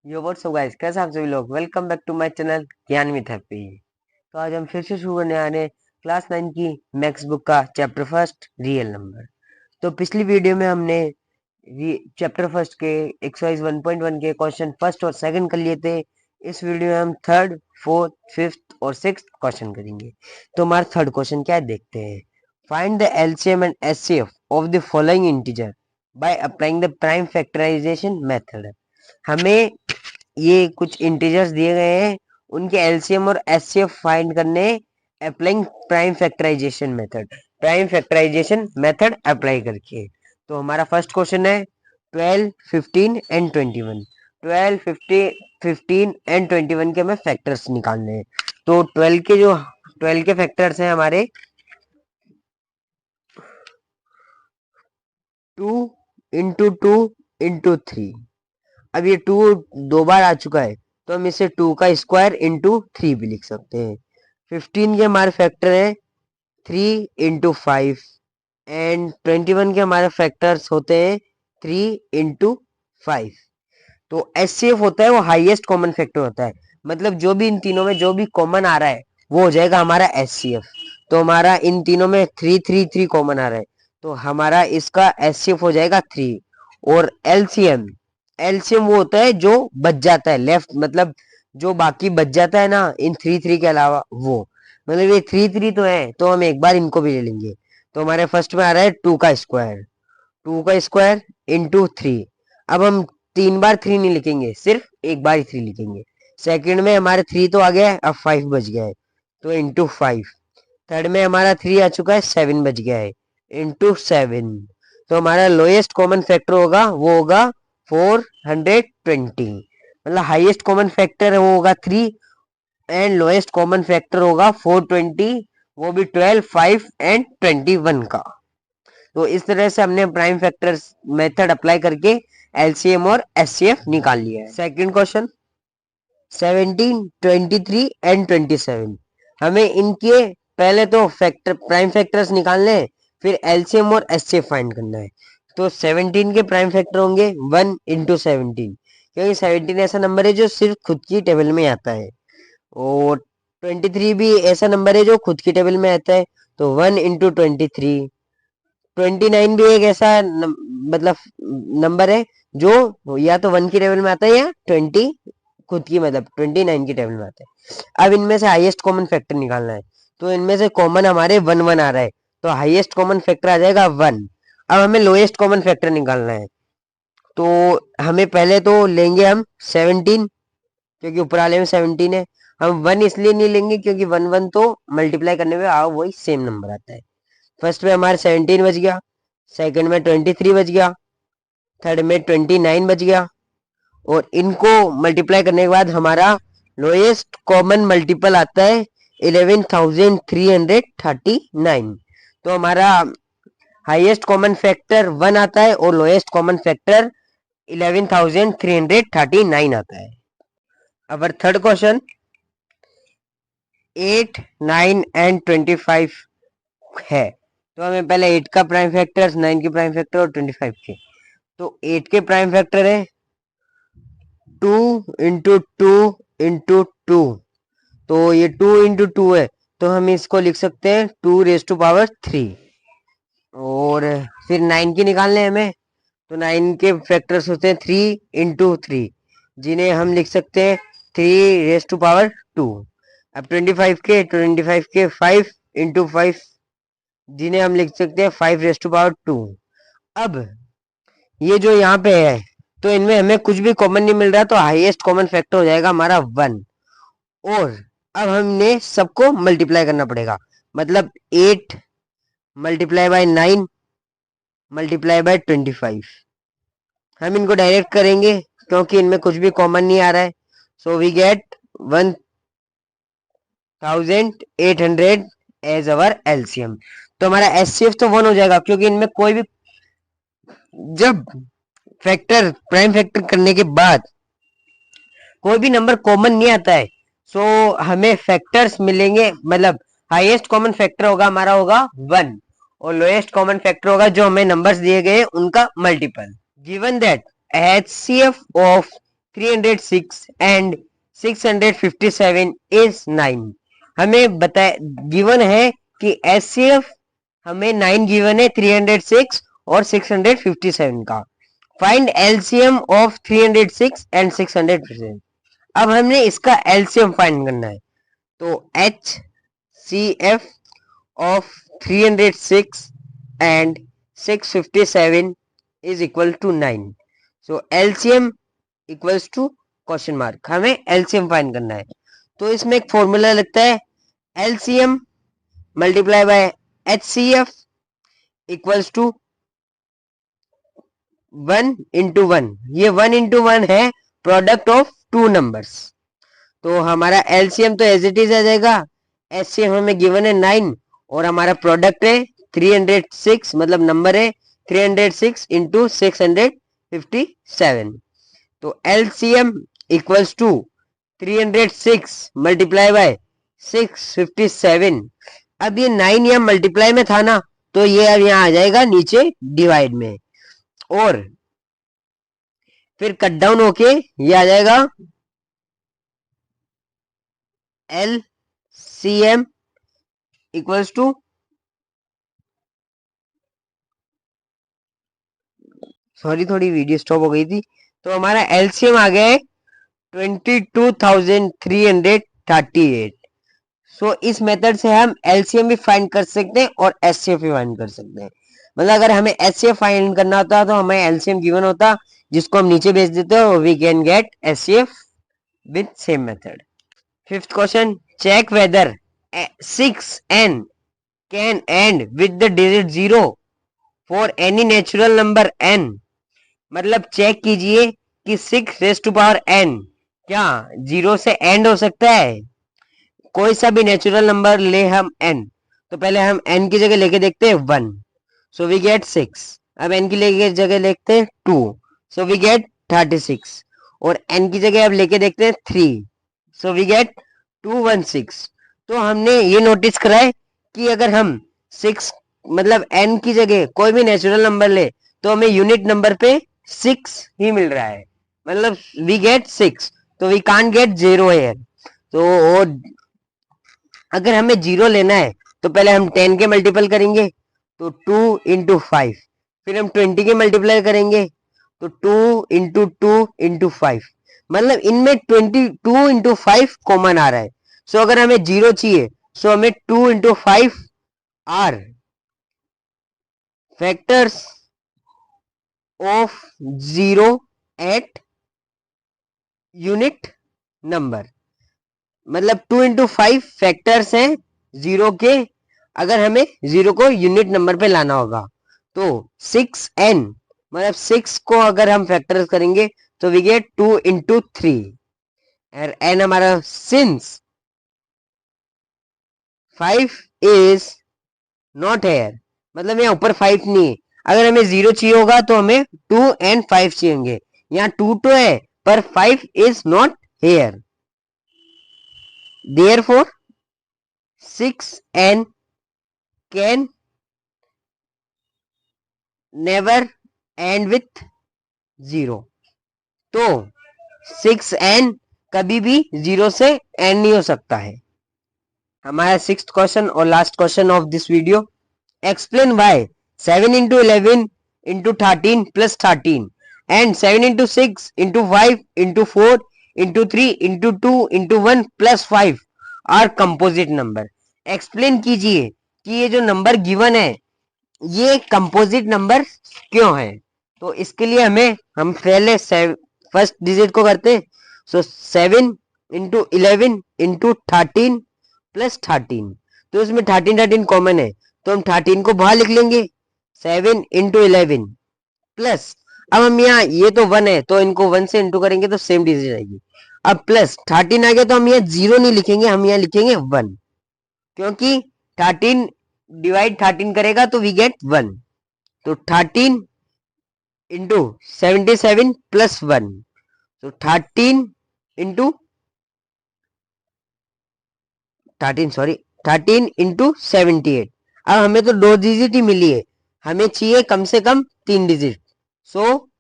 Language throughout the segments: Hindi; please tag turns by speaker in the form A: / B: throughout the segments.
A: यो व्हाट्सअप गाइस, कैसे आप सभी लोग। Welcome back to my channel Gyan with Happy. तो आज हम फिर से शुरू करने आ रहे हैं क्लास 9 की मैथ्स बुक का चैप्टर फर्स्ट रियल नंबर। तो पिछली वीडियो में हमने चैप्टर फर्स्ट के एक्सरसाइज 1.1 के क्वेश्चन फर्स्ट और सेकंड कर लिए थे। इस वीडियो में हम थर्ड, फोर्थ, फिफ्थ और सिक्स्थ क्वेश्चन करेंगे। तो हमारा थर्ड क्वेश्चन क्या है देखते हैं। Find the LCM and HCF of the following integer by applying the prime factorisation method. हमें ये कुछ इंटीजर्स दिए गए हैं, उनके एलसीएम और एचसीएफ फाइंड करने applying prime factorisation method apply करके। तो हमारा फर्स्ट क्वेश्चन है 12, 15 एंड 21। 12, 50, 15 एंड 21 के हमें फैक्टर्स निकालने हैं। तो 12 के फैक्टर्स हैं हमारे 2 इंटू 2 इंटू 3। अब ये 2 दो बार आ चुका है, तो हम इसे 2 का स्क्वायर इंटू 3 भी लिख सकते हैं। 15 के हमारे फैक्टर है 3 इंटू 5 एंड 21 के हमारे फैक्टर्स होते हैं 3 इंटू 5। तो एचसीएफ होता है वो हाईएस्ट कॉमन फैक्टर होता है, मतलब जो भी इन तीनों में जो भी कॉमन आ रहा है वो हो जाएगा हमारा एचसीएफ। तो हमारा इन तीनों में 3 3 3 कॉमन आ रहा है, तो हमारा इसका एचसीएफ हो जाएगा 3। और एलसीएम एलसीएम वो होता है जो बच जाता है लेफ्ट, मतलब जो बाकी बच जाता है ना इन 3 3 के अलावा, वो मतलब ये 3 3 तो है, तो हम एक बार इनको भी ले लेंगे। तो हमारे फर्स्ट में आ रहा है 2 का स्क्वायर इंटू 3। अब हम 3 बार 3 नहीं लिखेंगे, सिर्फ एक बार ही 3 लिखेंगे। सेकंड में हमारे 3 तो आ गया है, अब 5 बच गया है, तो इंटू 5। थर्ड में हमारा 3 आ चुका है, 7 बच गया है, इंटू 7। तो हमारा लोएस्ट कॉमन फैक्टर होगा वो होगा 420, मतलब हाईएस्ट कॉमन फैक्टर है वो होगा 3 एंड लोएस्ट कॉमन फैक्टर होगा 420, वो भी 12, 5 एंड 21 का। तो इस तरह से हमने प्राइम फैक्टर्स मेथड अप्लाई करके एलसीएम और एचसीएफ निकाल लिया है। Second question 17, 23 and 27। हमें इनके पहले तो फैक्टर प्राइम फैक्टर्स निकालने हैं, फिर एलसीएम और एचसीएफ फाइंड करना है। तो 17 के प्राइम फैक्टर होंगे 1 इंटू 17, क्योंकि 17 ऐसा नंबर है जो सिर्फ खुद की टेबल में आता है। और 23 भी ऐसा नंबर है जो खुद की टेबल में आता है, तो 1 इंटू 23। 29 भी एक ऐसा मतलब नंबर है जो या तो 1 की टेबल में आता है या 20 खुद की, मतलब 29 की टेबल में आता है। अब इनमें से हाईएस्ट कॉमन फैक्टर निकालना है, तो इनमें से कॉमन हमारे 1 1 आ रहा है, तो हाईएस्ट कॉमन फैक्टर आ जाएगा 1। अब हमें लोएस्ट कॉमन फैक्टर निकालना है, तो हमें पहले तो लेंगे हम 17, क्योंकि ऊपर वाले में 17 है। हम 1 इसलिए नहीं लेंगे क्योंकि 1 1 तो मल्टीप्लाई करने में वही सेम नंबर आता है। फर्स्ट में हमारे 17 बच गया, सेकंड में 23 बच गया, थर्ड में 29 बच गया, और इनको मल्टीप्लाई करने के बाद हमारा लोएस्ट कॉमन मल्टीपल आता है 11,339। तो हमारा हाईएस्ट कॉमन फैक्टर 1 आता है और लोएस्ट कॉमन फैक्टर 11,339 आता है। अब थर्ड क्वेश्चन 8, 9 एंड 25 है, तो हमें पहले 8 का प्राइम फैक्टर, 9 के प्राइम फैक्टर और 25 के। तो 8 के प्राइम फैक्टर है 2 इंटू 2 इंटू 2, तो ये 2 इंटू 2 है, तो हम इसको लिख सकते हैं 2 रेज टू पावर 3। और फिर 9 की निकालने हमें, तो 9 के फैक्टर्स होते हैं 3 इंटू 3, जिन्हें हम लिख सकते हैं 3 रेज टू पावर 2। अब 25 के 5 इंटू 5, जिन्हें हम लिख सकते हैं 5 रेज टू पावर 2। अब ये जो यहाँ पे है, तो इनमें हमें कुछ भी कॉमन नहीं मिल रहा, तो हाईएस्ट कॉमन फैक्टर हो जाएगा हमारा 1। और अब हमने सबको मल्टीप्लाई करना पड़ेगा, मतलब 8 मल्टीप्लाई बाय 9 मल्टीप्लाई बाय 25। हम इनको डायरेक्ट करेंगे क्योंकि इनमें कुछ भी कॉमन नहीं आ रहा है, so we get 1800 as our LCM. तो हमारा एचसीएफ तो 1 हो जाएगा, क्योंकि इनमें कोई भी जब फैक्टर प्राइम फैक्टर करने के बाद कोई भी नंबर कॉमन नहीं आता है, सो हमें फैक्टर्स मिलेंगे, मतलब हाईएस्ट कॉमन फैक्टर होगा हमारा होगा 1, और लोएस्ट कॉमन फैक्टर होगा जो हमें नंबर्स दिए गए उनका multiple. Given that HCF of 306 and 657 is 9। हमें बताया गिवन है कि एचसीएफ हमें 9 गिवन है 306 और 657 का। Find LCM of 306 and 657। अब हमने इसका एलसीएम फाइंड करना है। तो H C F of 306 and 657 is equal to 9। So LCM equals to question mark. हमें एलसीएम फाइंड करना है। तो इसमें एक फॉर्मूला लगता है LCM multiply by HCF equals to 1 into 1। ये 1 इंटू 1 है प्रोडक्ट ऑफ टू नंबर्स। तो हमारा एलसीएम तो एज इट इज आ जाएगा। एचसीएफ हमें गिवन है 9 और हमारा प्रोडक्ट है 306, मतलब नंबर है 306 इंटू 657। तो LCM equals to 306 multiply by 657। अब ये 9 यहाँ मल्टीप्लाई में था ना, तो ये अब यहाँ आ जाएगा नीचे डिवाइड में, और फिर कट डाउन होके ये आ जाएगा L C M equals to sorry थोड़ी वीडियो स्टॉप हो गई थी। तो हमारा एलसीएम आ गया है 22,338। सो इस मेथड से हम एलसीएम भी फाइंड कर सकते हैं और एचसीएफ भी फाइंड कर सकते हैं। मतलब अगर हमें एचसीएफ फाइंड करना होता तो हमें एलसीएम गिवन होता, जिसको हम नीचे भेज देते हो, we can get HCF with same method. Fifth question, check whether 6n can end with the digit 0 for any natural number n। मतलब चेक कीजिए कि 6 रेज टू पावर n क्या 0 से एंड हो सकता है। कोई सा भी नेचुरल नंबर ले हम n, तो पहले हम n की जगह लेके देखते हैं 1, सो वी गेट 6। अब n की जगह लेते हैं 2, सो वी गेट 36। और n की जगह अब लेके देखते हैं 3, सो वी गेट 216। तो हमने ये नोटिस करा है कि अगर हम 6 मतलब n की जगह कोई भी नेचुरल नंबर ले तो हमें यूनिट नंबर पे 6 ही मिल रहा है, मतलब वी गेट 6, तो वी कांट गेट 0 हियर। तो अगर हमें 0 लेना है तो पहले हम 10 के मल्टीपल करेंगे, तो 2 इंटू 5। फिर हम 20 के मल्टीप्लाई करेंगे, तो 2 इंटू 2 इंटू 5। मतलब इनमें 22 इंटू 5 कॉमन आ रहा है। सो अगर हमें 0 चाहिए, सो हमें 2 into 5 are factors of 0 at unit number. मतलब 2 इंटू 5 फैक्टर्स हैं 0 के, अगर हमें 0 को यूनिट नंबर पे लाना होगा। तो 6n मतलब 6 को अगर हम फैक्टर्स करेंगे तो वी गेट 2 इंटू 3 और n हमारा सिंस 5 इज नॉट हेयर, मतलब यहाँ ऊपर 5 नहीं है। अगर हमें 0 चाहिए होगा तो हमें 2 एंड 5 चाहिए। यहाँ 2 तो है पर 5 is not here, therefore 6n can never end with 0। तो 6n कभी भी 0 से एंड नहीं हो सकता है। हमारा 6th क्वेश्चन और last question of this video, explain why 7 into 11 into 13 plus 13 and 7 into 6 into 5 into 4 into 3 into 2 into 1 plus 5 are composite number. Explain कीजिए कि ये जो नंबर गिवन है ये कंपोजिट नंबर क्यों है। तो इसके लिए हम पहले फर्स्ट डिजिट को करते हैं। सो 7 इंटू 11 इंटू 13 प्लस 13, तो इसमें 13 कॉमन है, तो हम 13 को बाहर लिख लेंगे। 7 इंटू 11 प्लस, अब हम यहाँ ये तो 1 है तो इनको 1 से इंटू करेंगे तो सेम डिजिट आएगी। अब प्लस 13 आ गया तो हम यहाँ 0 नहीं लिखेंगे, हम यहाँ लिखेंगे 1, क्योंकि 13 डिवाइड 13 करेगा तो वी गेट 1। तो 13 इंटू 77 प्लस 1, तो 13 इंटू 13 इंटू 78। अब हमें तो 2 डिजिट ही मिली है, हमें चाहिए कम से कम 3 डिजिट। सो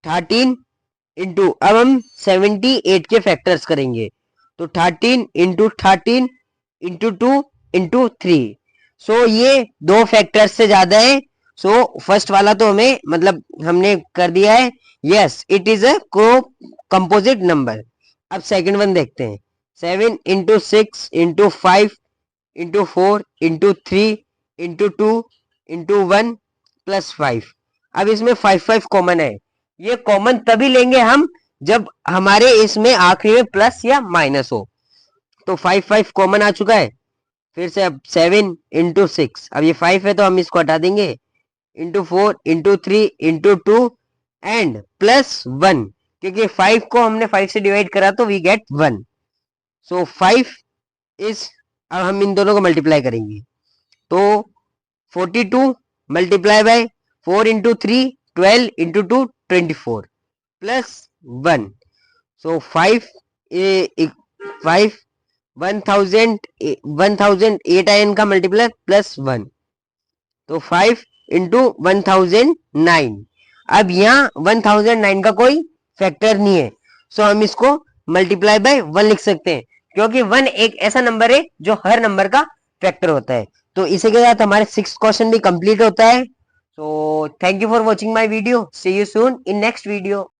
A: 13 इंटू, अब हम 78 के फैक्टर्स करेंगे, तो 13 इंटू 13 इंटू 2 इंटू 3। सो ये दो फैक्टर्स से ज्यादा है। सो फर्स्ट वाला तो हमें मतलब हमने कर दिया है, yes it is a composite number. अब सेकंड वन देखते हैं, 7 into 6 into 5 into 4 into 3 into 2 into 1 plus 5। अब इसमें 5 कॉमन है, ये कॉमन तभी लेंगे हम जब हमारे इसमें आखिरी में प्लस या माइनस हो। तो 5 कॉमन आ चुका है। फिर से अब 7 इंटू 6, अब ये 5 है तो हम इसको हटा देंगे, into 4 into 3 into 2 and plus 1, क्योंकि 5 को हमने 5 से डिवाइड करा तो वी गेट 1। सो 5 इज, अब हम इन दोनों को मल्टीप्लाई करेंगे, तो 42 multiply by 4 into 3 12 into 2 24 plus 1। सो 5 5 1008 आया इनका मल्टीप्लाई प्लस 1, तो 5 इंटू 1009। अब यहाँ 1009 का कोई फैक्टर नहीं है, सो हम इसको मल्टीप्लाई बाय 1 लिख सकते हैं, क्योंकि 1 एक ऐसा नंबर है जो हर नंबर का फैक्टर होता है। तो इसी के साथ हमारे 6th क्वेश्चन भी कंप्लीट होता है। So thank you for watching my video, see you soon in next video.